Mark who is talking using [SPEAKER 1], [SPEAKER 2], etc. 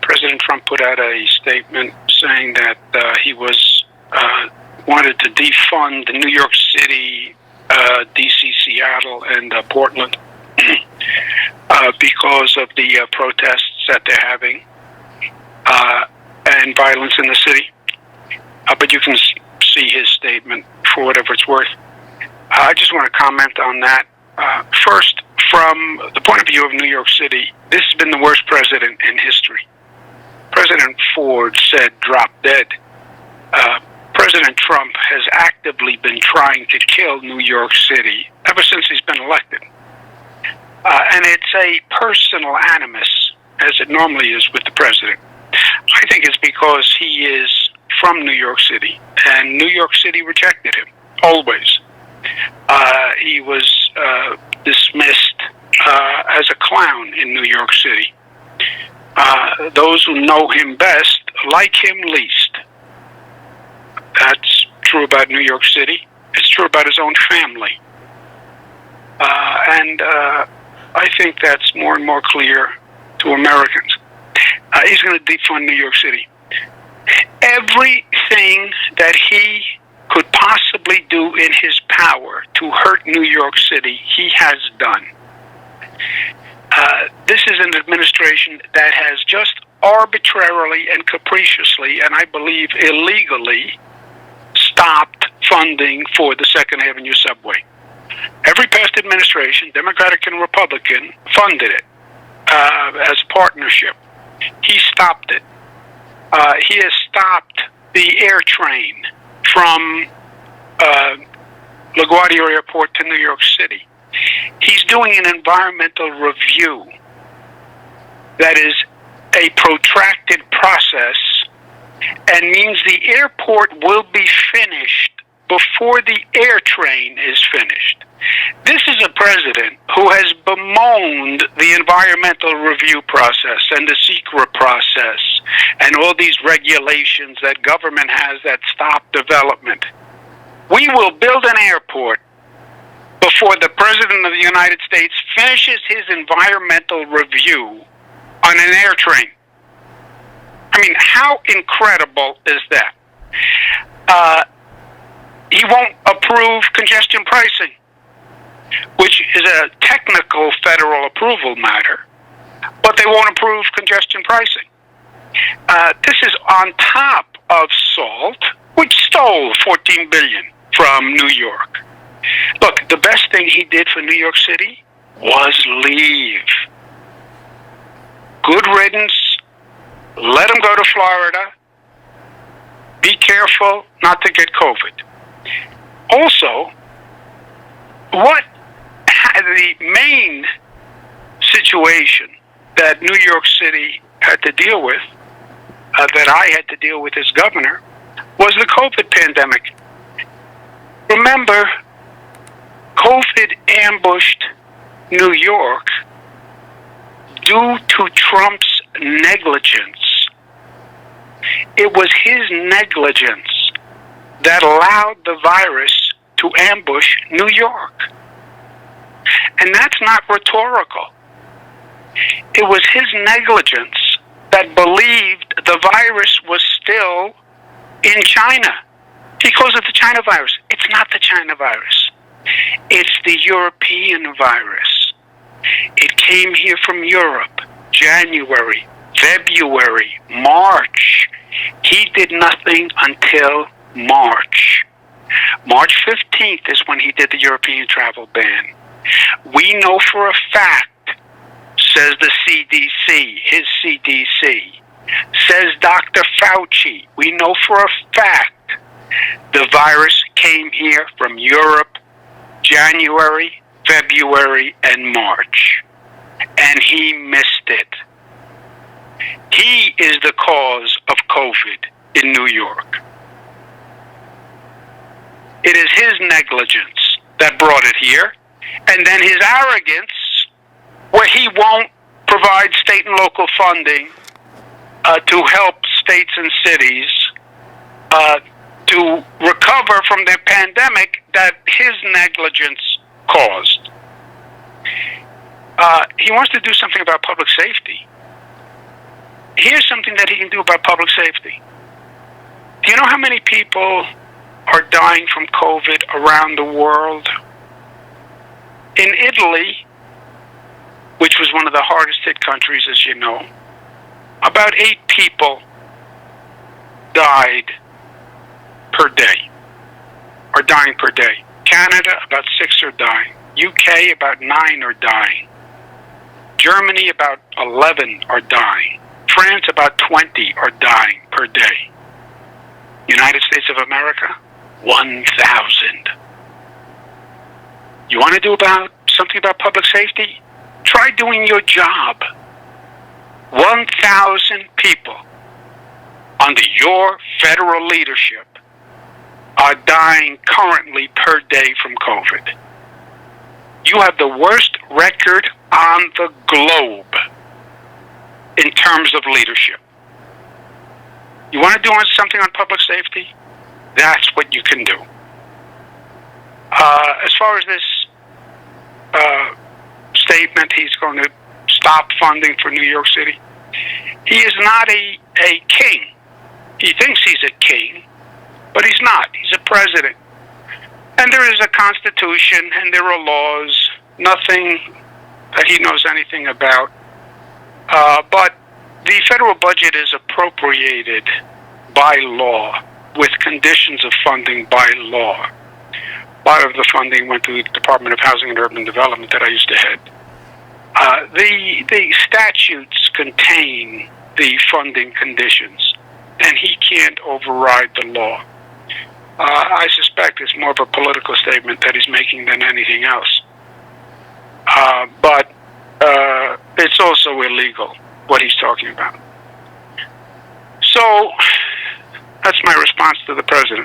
[SPEAKER 1] President Trump put out a statement saying that he wanted to defund New York City, D.C., Seattle, and Portland because of the protests that they're having and violence in the city. But you can see his statement for whatever it's worth. I just want to comment on that. First, from the point of view of New York City, this has been the worst president in history. President Ford said, "Drop dead." President Trump has actively been trying to kill New York City ever since he's been elected. And it's a personal animus, as it normally is with the president. I think it's because he is from New York City, and New York City rejected him, always. He was dismissed as a clown in New York City. Those who know him best like him least. That's true about New York City. It's true about his own family. And I think that's more and more clear to Americans. He's going to defund New York City. Everything that he could possibly do in his power to hurt New York City, he has done. This is an administration that has just arbitrarily and capriciously, and I believe illegally, stopped funding for the Second Avenue subway. Every past administration, Democratic and Republican, funded it as a partnership. He stopped it. He has stopped the air train from LaGuardia Airport to New York City. He's doing an environmental review that is a protracted process and means the airport will be finished before the air train is finished. This is a president who has bemoaned the environmental review process and the secret process and all these regulations that government has that stop development. We will build an airport before the President of the United States finishes his environmental review on an air train. I mean, how incredible is that? He won't approve congestion pricing, which is a technical federal approval matter, but they won't approve congestion pricing. This is on top of SALT, which stole $14 billion from New York. Look, the best thing he did for New York City was leave. Good riddance. Let him go to Florida. Be careful not to get COVID. Also, the main situation that New York City had to deal with, that I had to deal with as governor, was the COVID pandemic. Remember, COVID ambushed New York due to Trump's negligence. It was his negligence that allowed the virus to ambush New York. And that's not rhetorical. It was his negligence that believed the virus was still in China. He calls it the China virus. It's not the China virus. It's the European virus. It came here from Europe, January, February, March. He did nothing until March. March 15th is when he did the European travel ban. We know for a fact, says the CDC, his CDC, says Dr. Fauci, we know for a fact the virus came here from Europe, January, February, and March. And he missed it. He is the cause of COVID in New York. It is his negligence that brought it here, and then his arrogance, where he won't provide state and local funding to help states and cities to recover from the pandemic that his negligence caused. He wants to do something about public safety. here's something that he can do about public safety. Do you know how many people are dying from COVID around the world? In Italy, which was one of the hardest hit countries, as you know, about 8 people died per day, are dying per day. Canada, about 6 are dying. UK, about 9 are dying. Germany, about 11 are dying. France, about 20 are dying per day. United States of America, 1,000. You want to do something about public safety? Try doing your job. 1,000 people under your federal leadership are dying currently per day from COVID. You have the worst record on the globe in terms of leadership. You want to do something on public safety? That's what you can do. As far as this statement, he's going to stop funding for New York City. He is not a king. He thinks he's a king, but he's not. He's a president. And there is a constitution, and there are laws, nothing that he knows anything about. But the federal budget is appropriated by law, with conditions of funding by law. A lot of the funding went to the Department of Housing and Urban Development that I used to head. The statutes contain the funding conditions, and he can't override the law. I suspect it's more of a political statement that he's making than anything else. But it's also illegal, what he's talking about. So that's my response to the president.